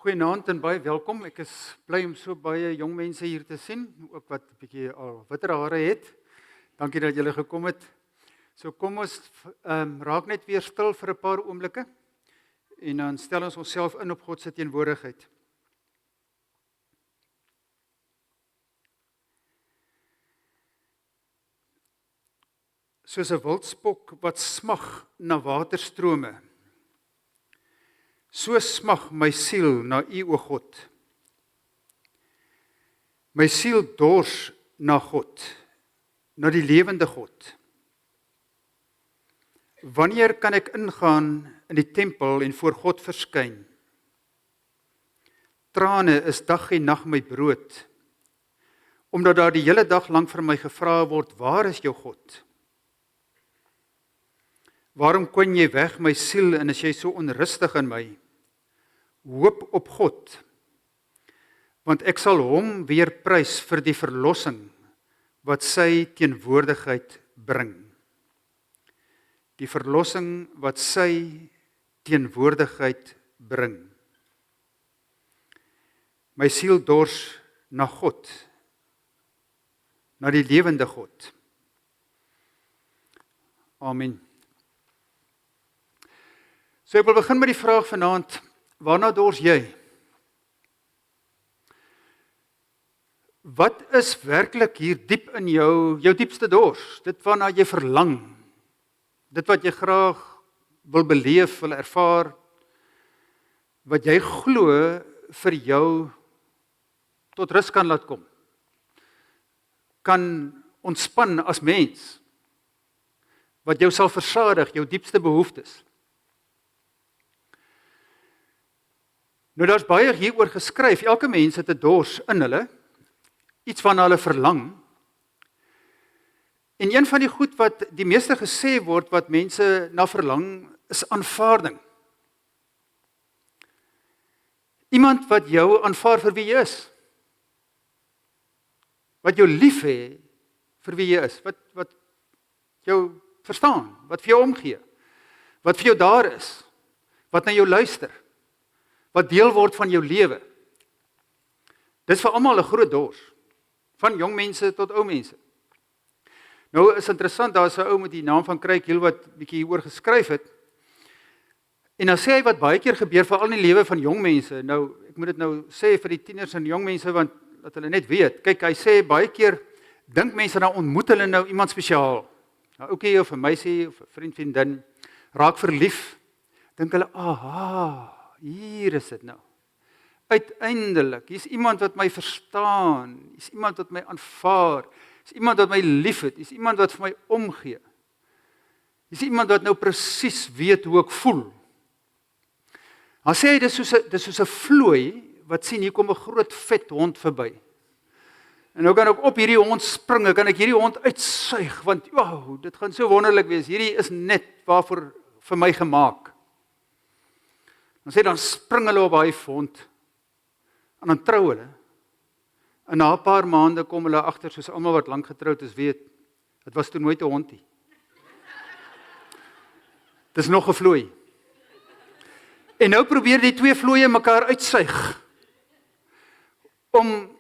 Goeienaand en baie welkom. Ek is bly om so baie jong mense hier te sien, ook wat 'n bietjie al witter hare het. Dankie dat julle gekom het. So kom ons raak net weer stil vir 'n paar oomblikke en dan stel ons onsself in op God se teenwoordigheid. Soos 'n wildspok wat smag na waterstrome, so smag my siel na U, o God. My siel dors na God, na die lewende God. Wanneer kan ek ingaan in die tempel en voor God verskyn? Trane is dag en nag my brood, omdat daar die hele dag lank vir my gevra word, waar is jou God? Waarom kon jy weg my siel en is jy so onrustig in my? Hoop op God, want ek sal hom weer prys vir die verlossing wat sy teenwoordigheid bring. Die verlossing wat sy teenwoordigheid bring. My siel dors na God, na die lewende God. Amen. So ek wil begin met die vraag vanaand, waarna dors jy? Wat is werklik hier diep in jou diepste dors? Dit waarna jy verlang. Dit wat jy graag wil beleef, wil ervaar. Wat jy glo vir jou tot rus kan laat kom. Kan ontspan as mens. Wat jou sal versadig, jou diepste behoeftes. Nou daar's baie hieroor geskryf. Elke mens het 'n dors in hulle, iets waarna hulle verlang. En een van die goed wat die meeste gesê word wat mense na verlang, is aanvaarding. Iemand wat jou aanvaar vir wie jy is. Wat jou lief hê vir wie jy is. Wat jou verstaan, wat vir jou omgee. Wat vir jou daar is. Wat na jou luister. Wat deel word van jou lewe. Dis vir almal 'n groot dors, van jong mense tot ou mense. Nou is interessant, daar's 'n ou met die naam van Kryk wat bietjie hieroor geskryf het. En dan sê hy wat baie keer gebeur veral in die lewe van jong mense. Nou, ek moet dit nou sê vir die tieners en jong mense want dat hulle net weet. Kyk, hy sê baie keer dink mense dan ontmoet hulle nou iemand spesiaal. 'n Ouetjie of 'n meisie of 'n vriendin raak verlief. Dink hulle, aha, hier is dit nou. Uiteindelik, hier's iemand wat my verstaan, hier's iemand wat my aanvaar, hier's iemand wat my liefhet, hier's iemand wat vir my omgee. Hier's iemand wat nou presies weet hoe ek voel. Dan sê hy, dis soos 'n vlooi wat sien hier kom 'n groot vet hond verby. En nou kan ek op hierdie hond spring, kan ek hierdie hond uitsuig want wow, dit gaan so wonderlik wees. Hierdie is net waarvoor vir my gemaak. Dan spring hulle op daai hond en dan trou hulle. En na 'n paar maande kom hulle agter, soos almal wat lank getroud is weet, dit was toe nooit 'n hond nie. Dis nog 'n vlooi. En nou probeer die twee vlooie mekaar uitsuig om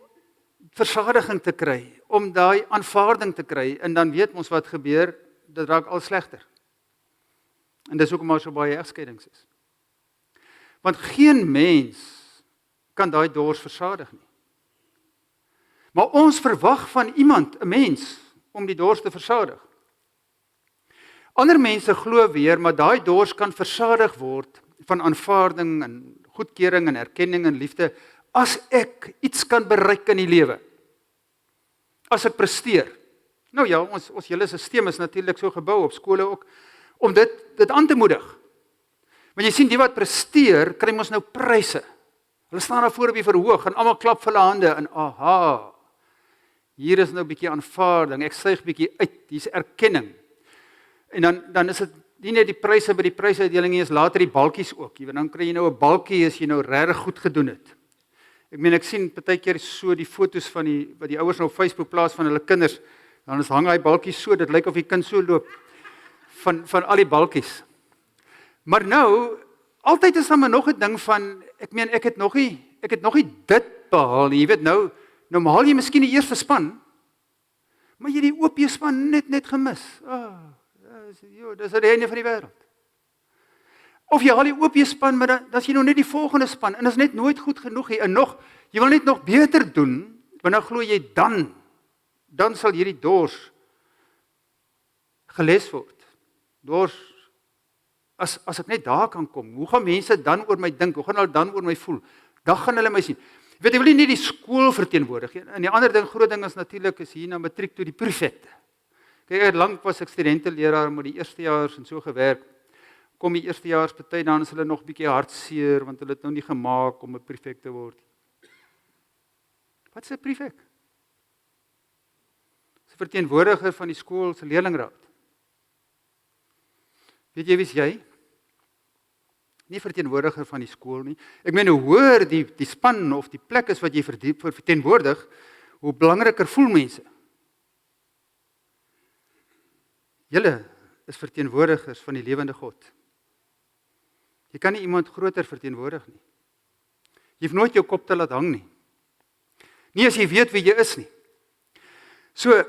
versadiging te kry, om daai aanvaarding te kry en dan weet ons wat gebeur, dit raak al slegter. En dis hoekom maar so baie egskeidings is. Want geen mens kan daai dors versadig nie. Maar ons verwag van iemand, 'n mens, om die dors te versadig. Ander mense glo weer, maar daai dors kan versadig word van aanvaarding en goedkeuring en erkenning en liefde as ek iets kan bereik in die lewe. As ek presteer. Nou ja, ons hele stelsel is natuurlik so gebou op skole ook om dit aan te moedig. Want jy sien, die wat presteer, kry ons nou pryse. Hulle staan daar voor op die verhoog en almal klap vir hulle hande en aha, hier is nou 'n bietjie aanvaarding, ek suig bietjie uit, hier's erkenning. En dan is dit nie net die pryse by die prysuitdeling nie, is later die balkies ook. Dan kry jy nou 'n balkie as jy nou regtig goed gedoen het. Ek sien partykeer so die foto's van wat die ouers nou op Facebook plaas van hulle kinders, dan hang hy balkies so, dit lyk of die kind so loop van al die balkies. Maar nou altyd is daar maar nog 'n ding van ek het nog nie dit behaal nie. Jy weet nou haal jy miskien die eerste span, maar jy die OP span net gemis. Dis die einde van die wêreld. Of jy haal die OP span, maar dan is jy nog net die volgende span en dit is net nooit goed genoeg nie. En jy wil net nog beter doen, want dan glo jy dan sal hierdie dors geles word. Dors, as ek net daar kan kom, hoe gaan mense dan oor my dink? Hoe gaan hulle dan oor my voel? Dan gaan hulle my sien. Jy wil nie die skool verteenwoordig nie. En die ander ding, groot ding is natuurlik is hier na matriek toe die prefekte. Kyk, lank was ek studenteleraar met die eerstejaars en so gewerk. Kom die eerstejaars party dan is hulle nog bietjie hartseer want hulle het nou nie gemaak om 'n prefek te word. Wat is 'n prefek? Dis 'n verteenwoordiger van die skool se leerlingraad. Weet jy wie's jy? Nie verteenwoordiger van die skool nie. Ek meen hoe hoër die span of die plek is wat jy verteenwoordig, hoe belangriker voel mense. Julle is verteenwoordigers van die lewende God. Jy kan nie iemand groter verteenwoordig nie. Jy hoef nooit jou kop te laat hang nie. Nie as jy weet wie jy is nie. So,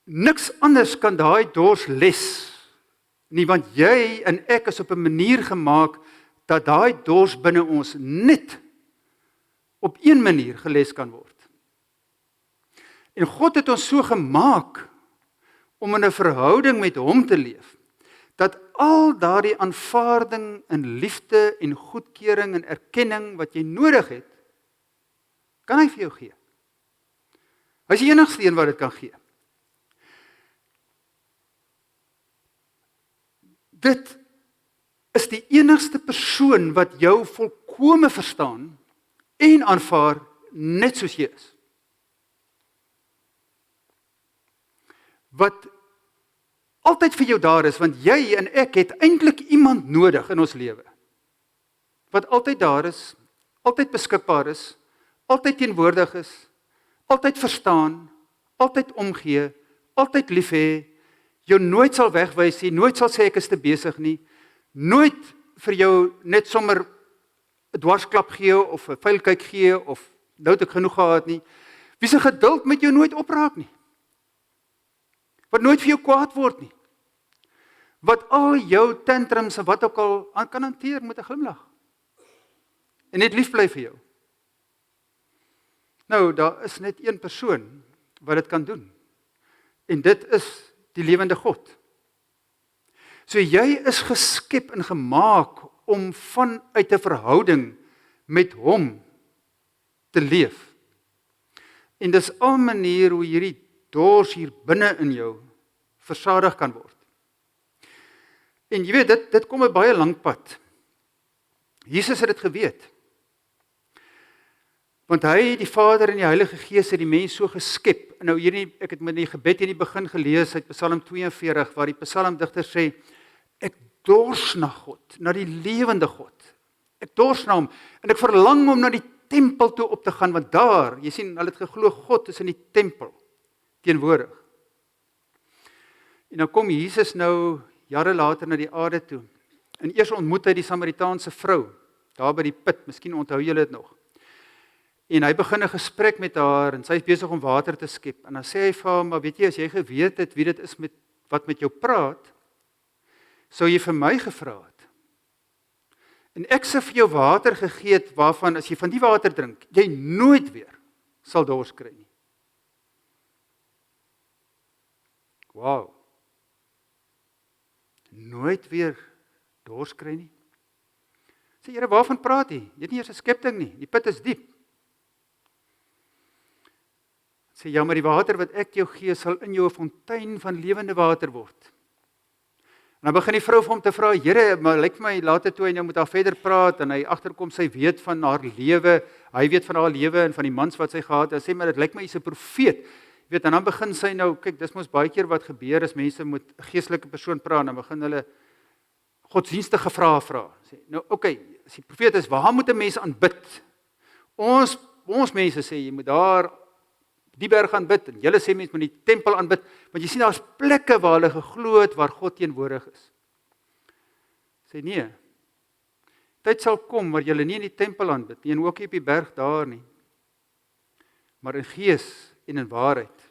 niks anders kan daai dors les nie, want jy en ek is op 'n manier gemaak dat daai dors binne ons net op een manier geles kan word. En God het ons so gemaak om in 'n verhouding met hom te leef, dat al daardie aanvaarding en liefde en goedkeuring en erkenning wat jy nodig het, kan hy vir jou gee. Hy is die enigste een wat dit kan gee. Dit is die enigste persoon wat jou volkome verstaan en aanvaar net soos jy is. Wat altyd vir jou daar is, want jy en ek het eintlik iemand nodig in ons lewe. Wat altyd daar is, altyd beskikbaar is, altyd teenwoordig is, altyd verstaan, altyd omgee, altyd lief hê, jou nooit sal wegwys nie, nooit sal sê ek is te besig nie, nooit vir jou net sommer 'n dwarsklap gee of 'n vuilkyk gee of nou het ek genoeg gehad nie. Wie se geduld met jou nooit opraak nie. Wat nooit vir jou kwaad word nie. Wat al jou tantrums en wat ook al kan hanteer met 'n glimlag. En net lief bly vir jou. Nou, daar is net een persoon wat dit kan doen. En dit is die lewende God. So jy is geskep en gemaak om vanuit 'n verhouding met hom te leef. En dis al 'n manier hoe hierdie dors hier binne in jou versadig kan word. En jy weet, dit kom 'n baie lank pad. Jesus het dit geweet. Want hy, die Vader en die Heilige Gees het die mens so geskep. Nou hierdie, ek het met die gebed in die begin gelees uit Psalm 42, waar die psalmdigter sê, ek dors na God, na die lewende God. Ek dors na hom, en ek verlang om na die tempel toe op te gaan, want daar, jy sien, hulle het geglo, God is in die tempel, teenwoordig. En dan kom Jesus nou, jare later na die aarde toe, en eers ontmoet hy die Samaritaanse vrou, daar by die put, miskien onthou julle dit nog. En hy begin 'n gesprek met haar, en sy is besig om water te skep, en dan sê hy vir haar, maar weet jy, as jy geweet het wie dit is wat met jou praat, sou jy vir my gevra het. En ek sou vir jou water gegee het, waarvan as jy van die water drink, jy nooit weer sal dors kry nie. Wow. Nooit weer dors kry nie. Sê, Here, waarvan praat jy? Jy het nie eers 'n skepting nie, die put is diep. Sê, ja, maar die water wat ek jou gee, sal in jou 'n fontein van lewende water word. En dan begin die vrou vir hom te vra, Here, maar lyk vir my, later toe hy nou met haar verder praat, en hy agterkom, sy weet van haar lewe, hy weet van haar lewe, en van die mans wat sy gehad het, hy sê, maar dit lyk my, hy's 'n profeet. Weet, en dan begin sy nou, kyk, dis mos baie keer wat gebeur, as mense met 'n geestelike persoon praat, dan begin hulle godsdienstige vrae vra. Sê, nou, okay, as die profeet is, waar moet 'n mens aanbid? Ons mense sê, jy moet daar die berg aanbid, en julle sê mense moet die tempel aanbid, want jy sien, daar is plekke waar hulle geglo het, waar God teenwoordig is. Sê, nee, Tyd sal kom waar julle nie in die tempel aanbid nie en ook nie op die berg daar nie, maar in gees en in waarheid.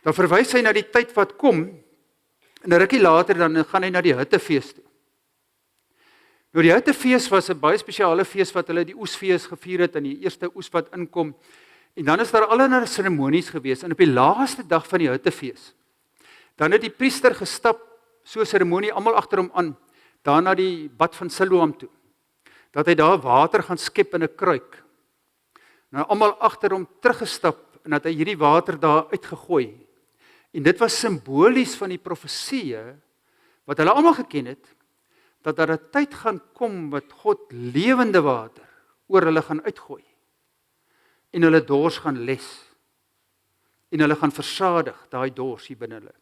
Dan verwys hy na die tyd wat kom, en 'n rukkie later dan gaan hy na die hittefees toe. Nou die hittefees was 'n baie spesiale fees wat hulle die oesfees gevier het, en die eerste oes wat inkom, en dan is daar allerlei seremonies gewees, en op die laaste dag van die hittefees, dan het die priester gestap, so seremonie, almal agter hom aan, daar na die bad van Siloam toe, dat hy daar water gaan skep in 'n kruik, en almal agter hom teruggestap, en dat hy hierdie water daar uitgegooi, en dit was simbolies van die profesieë, wat hulle almal geken het, dat daar 'n tyd gaan kom, wat God lewende water, oor hulle gaan uitgooi, en hulle dors gaan les, en hulle gaan versadig, daai dors hier binne hulle.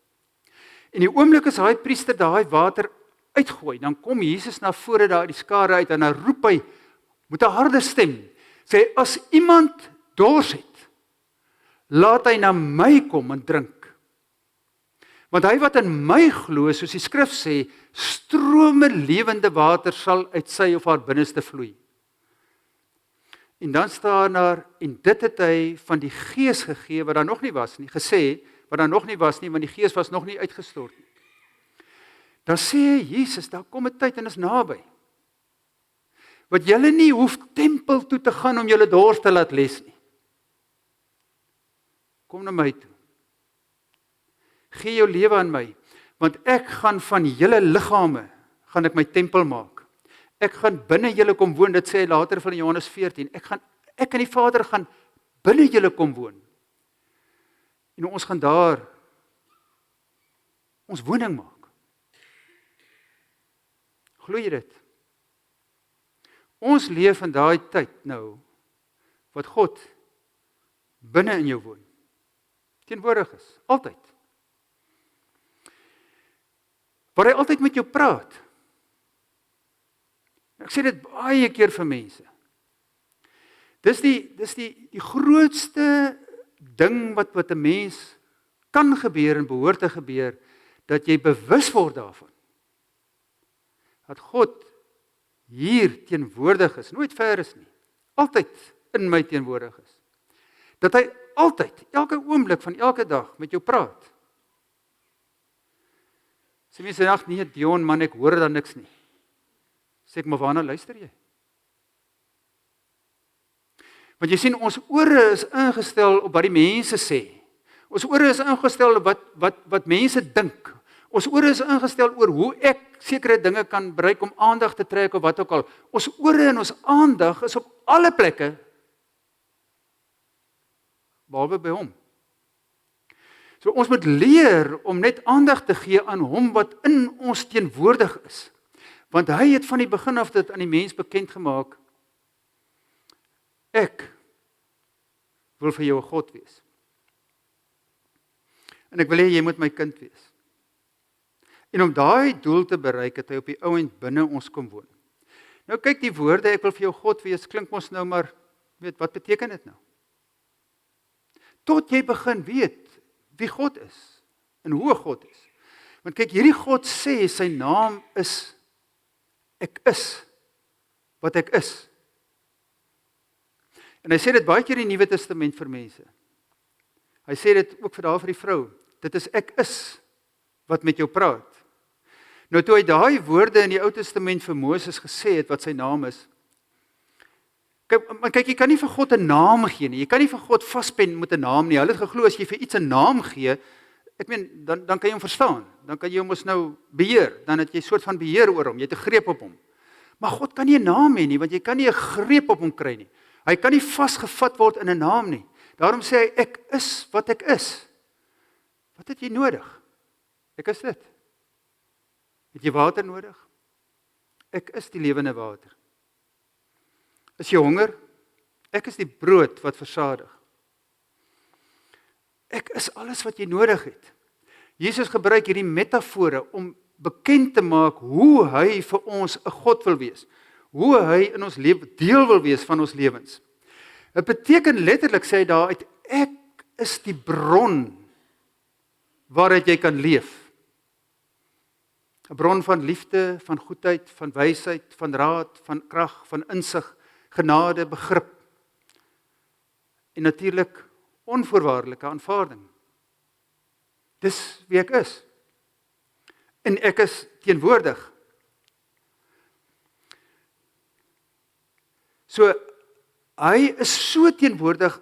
En die oomblik as daai priester daai water uitgooi, dan kom Jesus na vore daar uit die skare uit, en dan roep hy, met 'n harde stem, sê, as iemand dors het, laat hy na my kom en drink. Want hy wat in my glo, soos die skrif sê, strome lewende water sal uit sy of haar binneste vloei. En dan staan daar, en dit het hy van die gees gegee, wat daar nog nie was nie, gesê, wat daar nog nie was nie, want die gees was nog nie uitgestort nie. Dan sê Jesus, daar kom 'n tyd en is naby, wat julle nie hoef tempel toe te gaan om julle dors te laat les nie. Kom na my toe. Gee jou lewe aan my, want ek gaan van julle liggame, gaan ek my tempel maak. Ek gaan binne julle kom woon, dit sê hy later van Johannes 14, ek en die Vader gaan binne julle kom woon. En ons gaan daar ons woning maak. Glo jy dit? Ons leef in daai tyd nou, wat God binne in jou woon, teenwoordig is, altyd. Waar hy altyd met jou praat. Ek sê dit baie keer vir mense. Dis die grootste ding wat 'n mens kan gebeur en behoort te gebeur, dat jy bewus word daarvan. Dat God hier teenwoordig is, nooit ver is nie, altyd in my teenwoordig is. Dat hy altyd, elke oomblik van elke dag met jou praat. Sê mense, ag nee Dion man, ek hoor dan niks nie. Sê ek, maar waarna luister jy? Want jy sien, ons ore is ingestel op wat die mense sê. Ons ore is ingestel op wat mense dink. Ons ore is ingestel oor hoe ek sekere dinge kan bereik om aandag te trek of wat ook al. Ons ore en ons aandag is op alle plekke, behalwe by hom. So ons moet leer om net aandag te gee aan hom wat in ons teenwoordig is. Want hy het van die begin af dit aan die mens bekend gemaak. Ek wil vir jou 'n God wees. En ek wil hê jy moet my kind wees. En om daai doel te bereik, het hy op die ouend binne ons kom woon. Nou kyk, die woorde, ek wil vir jou God wees, klink ons nou maar, weet, wat beteken dit nou? Tot jy begin weet wie God is, en hoe God is. Want kyk, hierdie God sê, sy naam is, ek is, wat ek is. En hy sê dit baie keer in die Nuwe Testament vir mense. Hy sê dit ook vir die vrou, dit is ek is, wat met jou praat. Nou toe hy daai woorde in die Ou Testament vir Moses gesê het, wat sy naam is, kyk, jy kan nie vir God 'n naam gee nie, jy kan nie vir God vaspen met 'n naam nie, hulle het geglo as jy vir iets 'n naam gee, ek meen, dan kan jy hom verstaan, dan kan jy hom ons nou beheer, dan het jy 'n soort van beheer oor hom, jy het 'n greep op hom. Maar God kan nie 'n naam hê nie, want jy kan nie 'n greep op hom kry nie. Hy kan nie vasgevat word in 'n naam nie. Daarom sê hy, ek is wat ek is. Wat het jy nodig? Ek is dit. Het jy water nodig? Ek is die lewende water. Is jy honger? Ek is die brood wat versadig. Ek is alles wat jy nodig het. Jesus gebruik hierdie metafore om bekend te maak hoe hy vir ons 'n God wil wees. Hoe hy in ons lewe deel wil wees van ons lewens. Dit beteken letterlik, sê hy daaruit, ek is die bron waaruit jy kan leef. 'n bron van liefde, van goedheid, van wysheid, van raad, van krag, van insig, genade, begrip en natuurlik onvoorwaardelike aanvaarding. Dis wie ek is. En ek is teenwoordig. So, hy is so teenwoordig,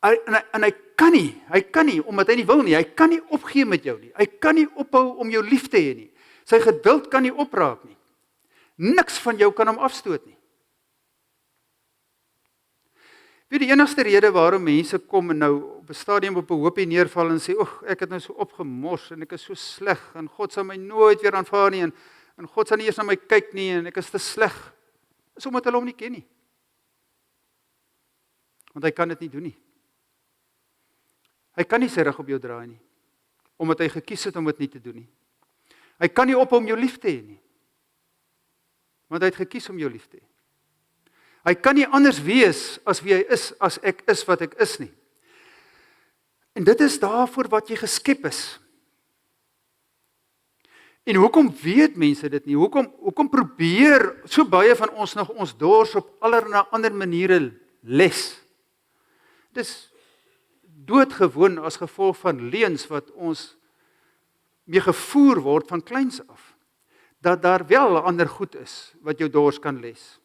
en hy kan nie, omdat hy nie wil nie, hy kan nie opgee met jou nie, hy kan nie ophou om jou lief te hê nie, sy geduld kan nie opraak nie, niks van jou kan hom afstoot nie. Weet die enigste rede waarom mense kom en nou op 'n stadium op 'n hoopie neerval en sê, ek het nou so opgemors en ek is so sleg en God sal my nooit weer aanvaar nie en God sal nie eers na my kyk nie en ek is te sleg, is omdat hulle hom nie ken nie. Want hy kan dit nie doen nie. Hy kan nie sy rug op jou draai nie, omdat hy gekies het om dit nie te doen nie. Hy kan nie ophou om jou lief te hê nie, want hy het gekies om jou lief te hê. Hy kan nie anders wees as wie hy is, as ek is wat ek is nie. En dit is daarvoor wat jy geskep is. En hoekom weet mense dit nie? Hoekom probeer so baie van ons nog ons dors op allerlei ander maniere les? Dis doodgewoon as gevolg van leuns wat ons mee gevoer word van kleins af, dat daar wel ander goed is wat jou dors kan les.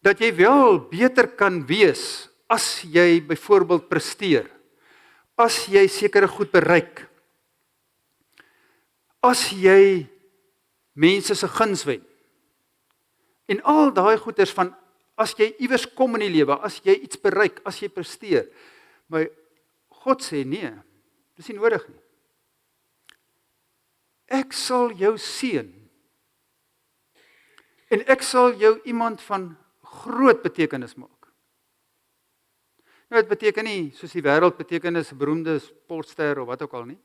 Dat jy wel beter kan wees as jy byvoorbeeld presteer, as jy sekere goed bereik, as jy mense se guns wen. En al daai goeders van as jy iewers kom in die lewe, as jy iets bereik, as jy presteer. Maar God sê nee, dis nie nodig nie. Ek sal jou seën. En ek sal jou iemand van groot betekenis maak. Nou, dit beteken nie, soos die wêreld betekenis, 'n beroemde sportster of wat ook al nie.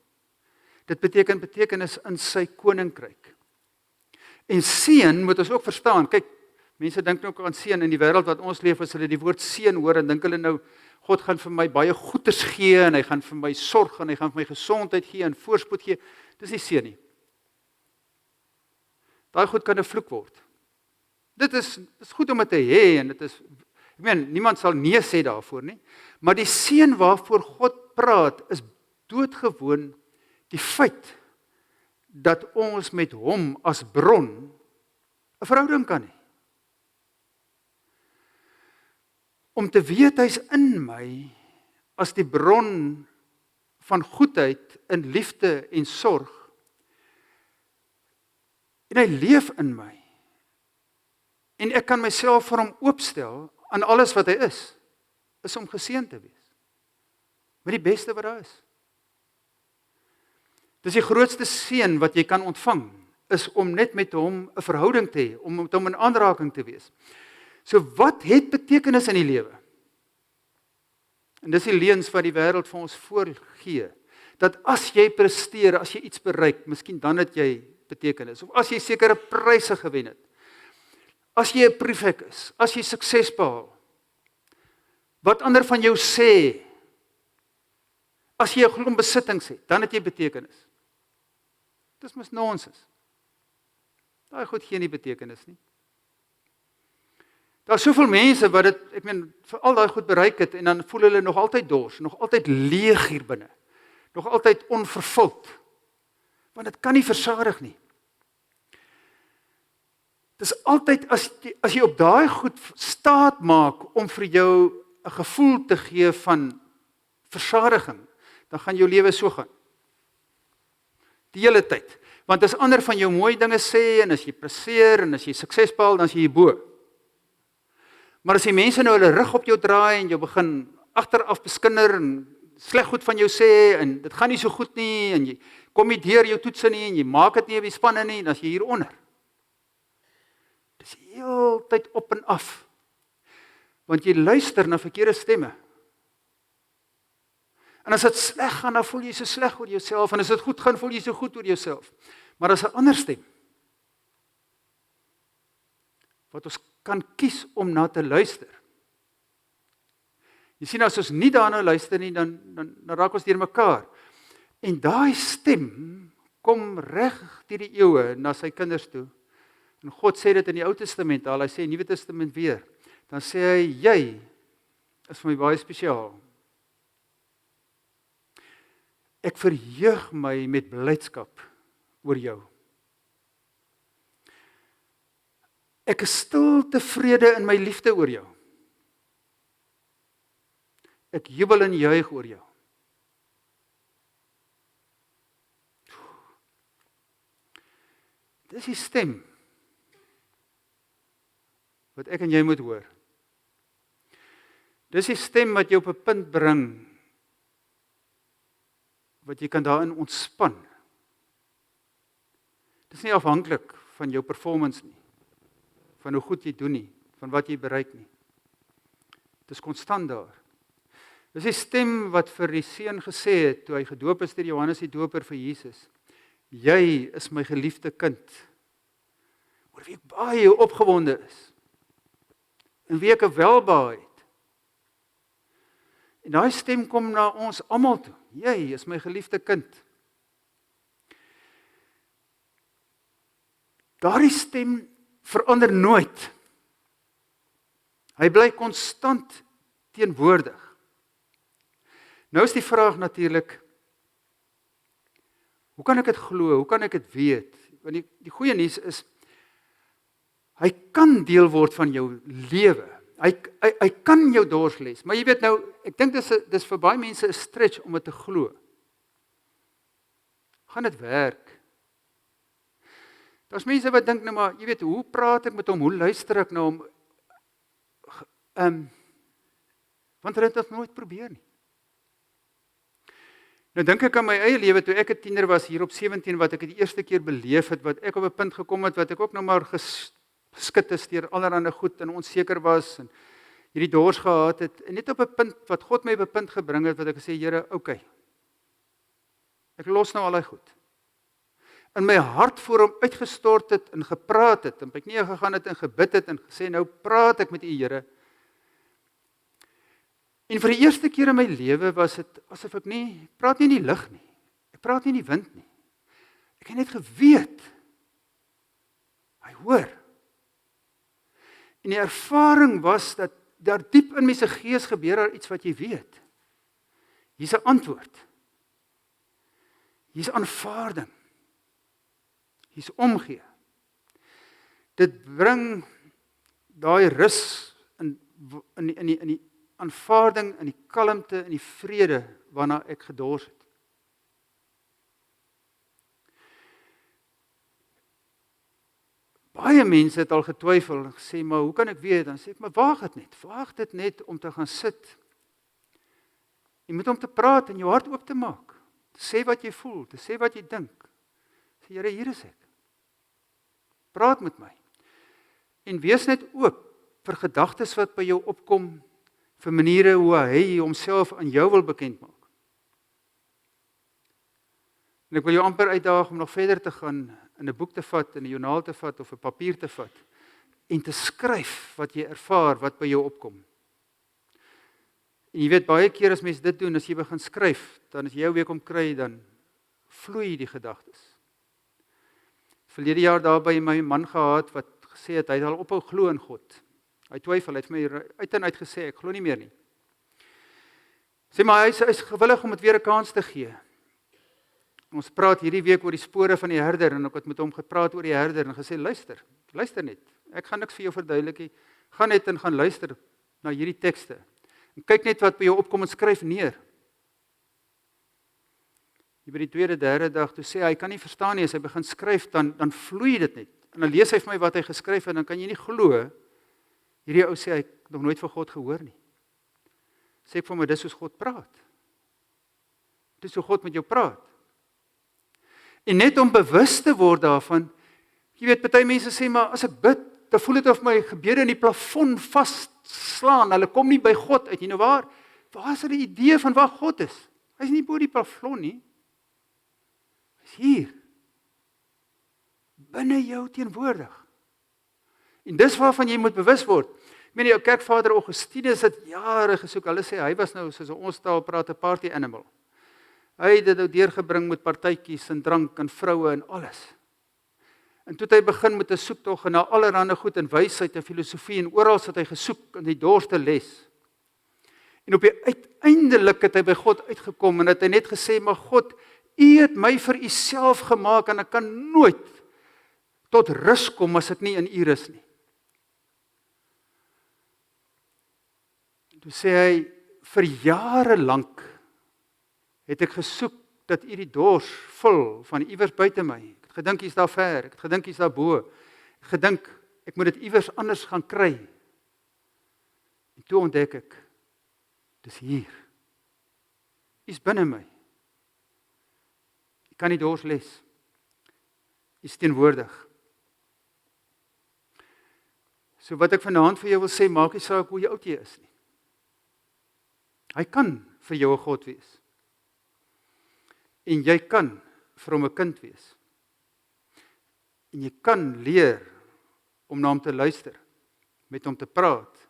Dit beteken betekenis in sy koninkryk. En seën moet ons ook verstaan. Kyk, mense dink nou ook aan seën in die wêreld wat ons leef, as hulle die woord seën hoor, en dink hulle nou, God gaan vir my baie goeders gee, en hy gaan vir my sorg, en hy gaan vir my gesondheid gee, en voorspoed gee. Dis nie seën nie. Daai goed kan 'n vloek word. Dit is goed om dit te hê, en dit is, ek meen, niemand sal nee sê daarvoor nie, maar die seën waarvoor God praat, is doodgewoon die feit, dat ons met hom as bron 'n verhouding kan hê. Om te weet hy's in my, as die bron van goedheid, in liefde en sorg, en hy leef in my, en ek kan myself vir hom oopstel aan alles wat hy is om geseën te wees. Met die beste wat daar is. Dis die grootste seën wat jy kan ontvang, is om net met hom 'n verhouding te hê, om met hom in aanraking te wees. So wat het betekenis in die lewe? En dis die leuns wat die wêreld vir ons voorgee, dat as jy presteer, as jy iets bereik, miskien dan het jy betekenis, of as jy sekere pryse gewen het, as jy 'n prefek is, as jy sukses behaal, wat ander van jou sê, as jy 'n klomp besittings het, dan het jy betekenis. Dis mos nonsens. Daai goed gee nie betekenis nie. Daar is soveel mense wat dit, ek meen, vir al daai goed bereik het, en dan voel hulle nog altyd dors, nog altyd leeg hier binne, nog altyd onvervuld, want dit kan nie versadig nie. Dis altyd, as jy op daai goed staat maak, om vir jou 'n gevoel te gee van versadiging, dan gaan jou lewe so gaan. Die hele tyd. Want as ander van jou mooi dinge sê, en as jy presteer, en as jy sukses behaal, dan is jy hierbo. Maar as die mense nou hulle rug op jou draai, en jou begin agteraf beskinder, en sleg goed van jou sê, en dit gaan nie so goed nie, en jy kom nie deur jou toetse nie, en jy maak dit nie op die spanne nie, dan is jy hieronder. Dis heeltyd op en af. Want jy luister na verkeerde stemme. En as dit sleg gaan, dan voel jy so sleg oor jouself, en as dit goed gaan, voel jy so goed oor jouself. Maar as 'n ander stem, wat ons kan kies om na te luister. Jy sien, as ons nie daarna luister nie, dan raak ons deur mekaar. En daai stem kom reg deur die eeue na sy kinders toe. En God sê dit in die Ou Testament, al hy sê in die Nuwe Testament weer. Dan sê hy, jy is vir my baie spesiaal. Ek verheug my met blydskap oor jou. Ek is stil tevrede in my liefde oor jou. Ek jubel en juig oor jou. Dis die stem wat ek en jy moet hoor. Dis die stem wat jou op 'n punt bring wat jy kan daarin ontspan. Dis nie afhanklik van jou performance nie, van hoe goed jy doen nie, van wat jy bereik nie. Dis konstant daar. Dis die stem wat vir die seun gesê het toe hy gedoop is deur Johannes die Doper vir Jesus. Jy is my geliefde kind, oor wie ek baie opgewonde is, en wie ek 'n welbehae het. En daai stem kom na ons almal toe. Jy is my geliefde kind. Daardie stem verander nooit. Hy bly konstant teenwoordig. Nou is die vraag natuurlik, hoe kan ek dit glo? Hoe kan ek dit weet? Want die goeie nuus is, hy kan deel word van jou lewe. Hy kan jou dors les. Maar jy weet nou, ek dink dis vir baie mense 'n stretch om dit te glo. Gaan dit werk? Daar's mense wat dink nou maar, jy weet, hoe praat ek met hom? Hoe luister ek na hom? Want hulle het dit nooit probeer nie. Nou dink ek aan my eie lewe toe ek 'n tiener was hier op 17 wat ek die eerste keer beleef het, wat ek op 'n punt gekom het wat ek ook nou maar geskit is deur allerlei goed en onseker was en hierdie dors gehad het en net op 'n punt wat God my op 'n punt gebring het wat ek gesê, Here, okay. Ek los nou al daai goed. In my hart voor hom uitgestort het en gepraat het en op my knieë gegaan het en gebid het en gesê, nou praat ek met U, Here. En vir die eerste keer in my lewe was dit asof ek praat nie in die lug nie. Ek praat nie in die wind nie. Ek het net geweet. Hy hoor. En die ervaring was dat daar diep in my se gees gebeur daar iets wat jy weet. Hier's 'n antwoord. Hier's aanvaarding. Hier's omgee. Dit bring daai rus in die aanvaarding, in die kalmte, in die vrede waarna ek gedors het. Baie mense het al getwyfel en gesê, maar hoe kan ek weet? Dan sê ek, maar waag dit net om te gaan sit. Jy moet om te praat en jou hart oop te maak. Te sê wat jy voel, te sê wat jy dink. Sê, Here, hier is ek. Praat met my. En wees net oop vir gedagtes wat by jou opkom, vir maniere hoe hy homself aan jou wil bekend maak. En ek wil jou amper uitdaag om nog verder te gaan, in 'n boek te vat, in 'n joernaal te vat, of 'n papier te vat, en te skryf wat jy ervaar, wat by jou opkom. En jy weet, baie keer as mense dit doen, as jy begin skryf, dan as jy jou weer kom kry, dan vloei die gedagtes. Verlede jaar daar by my man gehad, wat gesê het, hy het al ophou glo in God. Hy twyfel, hy het my uit en uit gesê, ek glo nie meer nie. Sê maar, hy is gewillig om dit weer 'n kans te gee. Ons praat hierdie week oor die spore van die herder, en ek het met hom gepraat oor die herder, en gesê, luister net, ek gaan niks vir jou verduidelik nie, gaan net en gaan luister na hierdie tekste, en kyk net wat by jou opkom en skryf neer. By die tweede, derde dag, toe sê hy kan nie verstaan nie, as hy begin skryf, dan vloei dit net, en dan lees hy vir my wat hy geskryf het, en dan kan jy nie glo, hierdie ou sê, hy het nog nooit van God gehoor nie. Sê ek vir my, dis soos God praat. Dis hoe God met jou praat. En net om bewus te word daarvan, jy weet, party mense sê, maar as ek bid, dan voel dit of my gebede in die plafon vastslaan, hulle kom nie by God uit, jy nou waar is hulle idee van waar God is? Hy is nie bo die plafon nie, hy is hier, binne jou teenwoordig. En dis waarvan jy moet bewus word. Ek meen, jou kerkvader Augustinus het jare gesoek, hulle sê, hy was nou, soos ons taal praat, 'n party animal. Hy het dit nou deurgebring met partytjies en drank en vroue en alles. En toe het hy begin met 'n soektog en na allerlei goed en wysheid en filosofie en oral het hy gesoek in die dorste les. En op die uiteindelik het hy by God uitgekom en het hy net gesê, maar God, U het my vir U self gemaak en ek kan nooit tot rus kom as ek nie in U rus nie. Toe sê hy, vir jare lank het ek gesoek dat U die dors vul van iewers buite my. Ek het gedink U's daar ver, ek het gedink U's daar bo. Ek het gedink ek moet dit iewers anders gaan kry. En toe ontdek ek, dis hier. U's binne my. Ek kan die dors les. U's teenwoordig. So wat ek vanaand vir jou wil sê, maak nie saak hoe oud jy is nie. Hy kan vir jou 'n God wees. En jy kan vir hom 'n kind wees. En jy kan leer om na hom te luister, met hom te praat.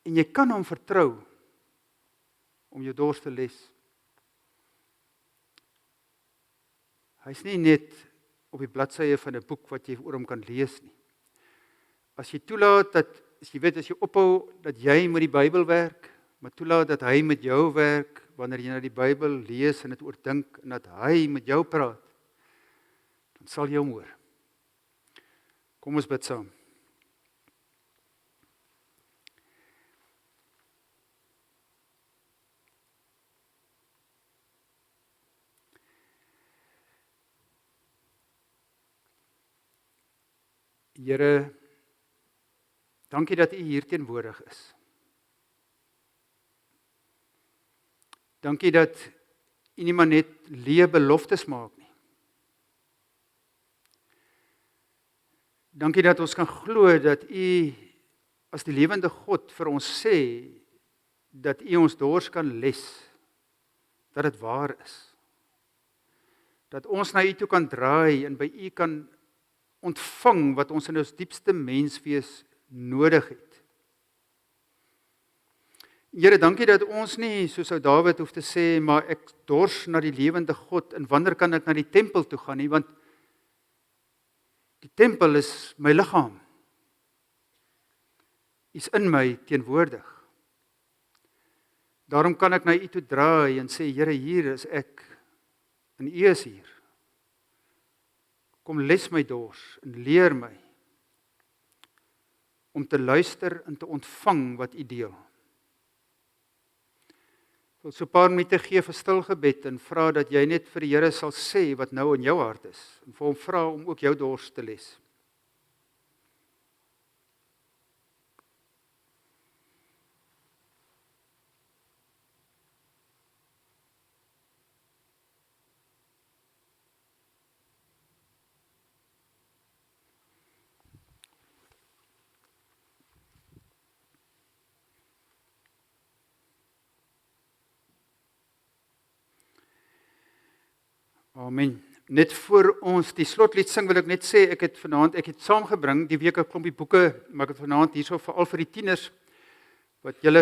En jy kan hom vertrou om jou dors te les. Hy's nie net op die bladsye van 'n boek wat jy oor hom kan lees nie. As jy toelaat dat, as jy ophou dat jy met die Bybel werk, maar toelaat dat hy met jou werk, wanneer jy na die Bybel lees en dit oordink, en dat hy met jou praat, dan sal jy hom hoor. Kom ons bid saam. Here, dankie dat U hier teenwoordig is. Dankie dat U nie maar net leë beloftes maak nie. Dankie dat ons kan glo dat U as die lewende God vir ons sê dat U ons dors kan les, dat dit waar is. Dat ons na U toe kan draai en by U kan ontvang wat ons in ons diepste menswees nodig het. Here, dankie dat ons nie, soos ou Dawid hoef te sê, maar ek dors na die lewende God, en wanneer kan ek na die tempel toe gaan nie, want die tempel is my liggaam. Is in my teenwoordig. Daarom kan ek na U toe draai en sê, Here, hier is ek, en U is hier. Kom les my dors en leer my om te luister en te ontvang wat U deel. Ek wil so 'n paar minute gee vir stil gebed en vra dat jy net vir die Here sal sê wat nou in jou hart is en vir hom vra om ook jou dors te les. Amen. Net voor ons die slotlied sing wil ek net sê, ek het saamgebring die week 'n klompie boeke, maar ek het vanaand hierso veral vir die tieners, wat julle,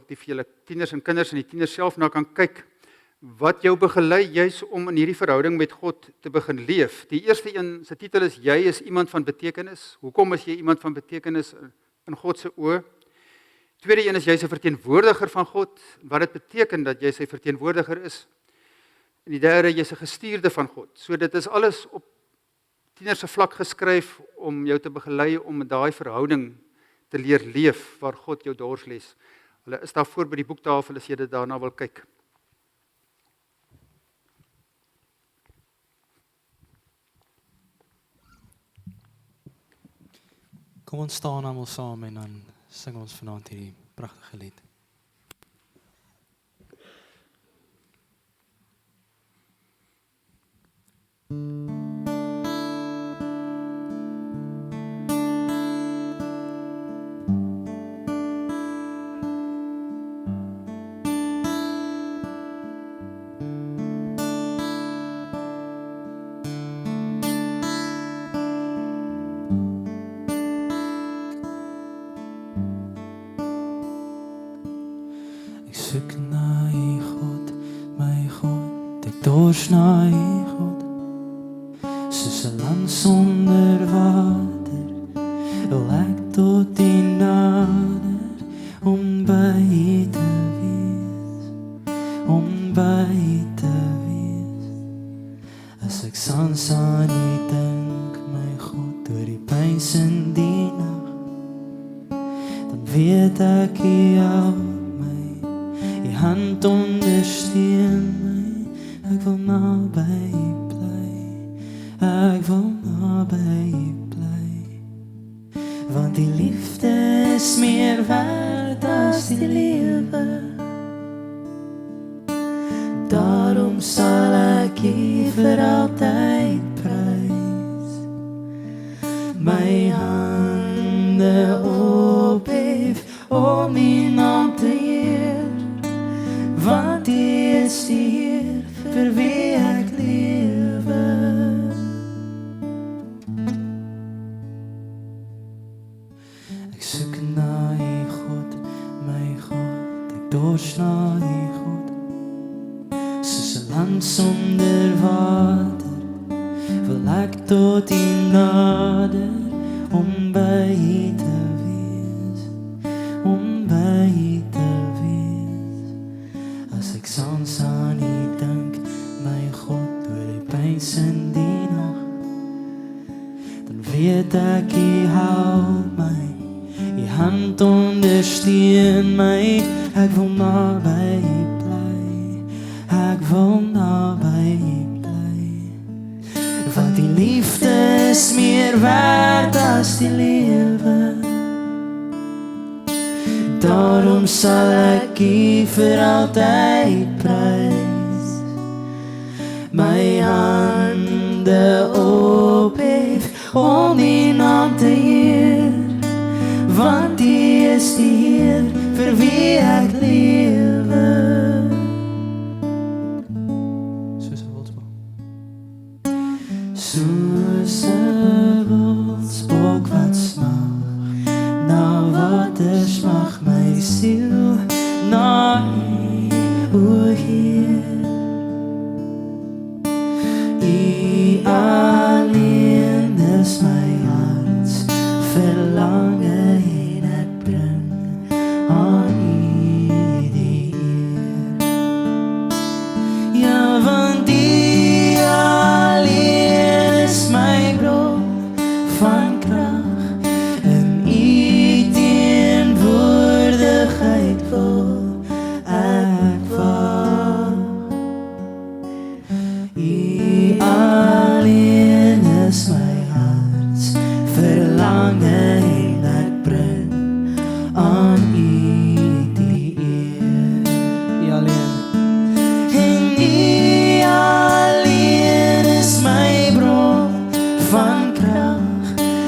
die vir julle tieners en kinders en die tieners self na kan kyk, wat jou begelei juis om in hierdie verhouding met God te begin leef. Die eerste een, sy titel is, jy is iemand van betekenis. Hoekom is jy iemand van betekenis in God se oë? Tweede een is, jy is 'n verteenwoordiger van God, wat dit beteken dat jy sy verteenwoordiger is. En die derde, jy is 'n gestuurde van God. So dit is alles op tieners se vlak geskryf om jou te begelei om met daai verhouding te leer leef waar God jou dors les. Hulle is daar voor by die boektafel as jy dit daarna wil kyk. Kom ons staan almal saam en dan sing ons vanaand hierdie pragtige lied. dors na U God, soos 'n land sonder water, wil ek tot U nader, om by U te wees, om by U te wees. As ek sans aan U dink, my God, deur die pyns in die nag, dan weet ek U help my, U hand ondersteun my, ek wil naby U bly, ek wil naby U bly, want die liefde is meer werd as die lewe. Daarom sal ek U vir altyd prys, my hande ophef om U naam te eer, want U is die Heer vir wie ek lewe. Ek soek na U God, my God, ek dors na U God, soos 'n land sonder water, wil ek tot U nader, om by U te wees, om by U te wees. As ek sans aan U dink, my God, deur die pyns in die nag, dan weet ek U hou my, U hand ondersteun my, ek wil naby U bly, ek wil naby U bly, want die liefde is meer werd as die lewe. Daarom sal ek U vir altyd prys, my hande ophef om U naam te eer, want U is die Heer vir wie ek lewe. Soos 'n wildsbok, soos 'n wildsbok wat smag, na water smag my siel, na U, o Heer. U alleen is my harts verlange, en ek bring aan U die eer. Ja, want U alleen is my bron van krag, in U teenwoordigheid wil ek wag. U alleen is my harts verlange, en ek bring aan U die eer. U alleen. En U alleen is my bron van krag,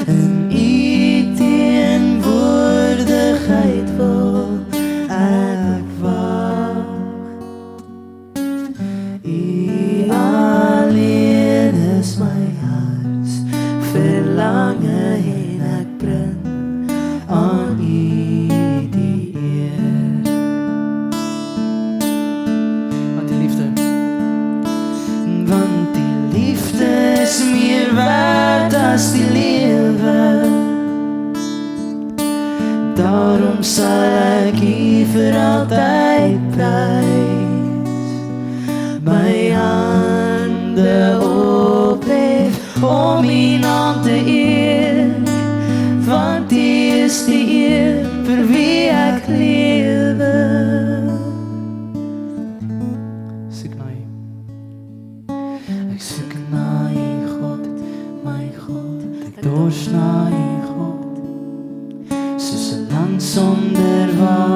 in U teenwoordigheid wil ek wag. U alleen is my harts verlange, en ek bring aan U die eer. Want die liefde is meer werd as die lewe. Daarom sal ek U vir altyd prys, my hande ophef om U naam te eer, want U is die Heer vir wie ek lewe. Soek na U. Ek soek na U God, my God, ek dors na U God, soos 'n land sonder water,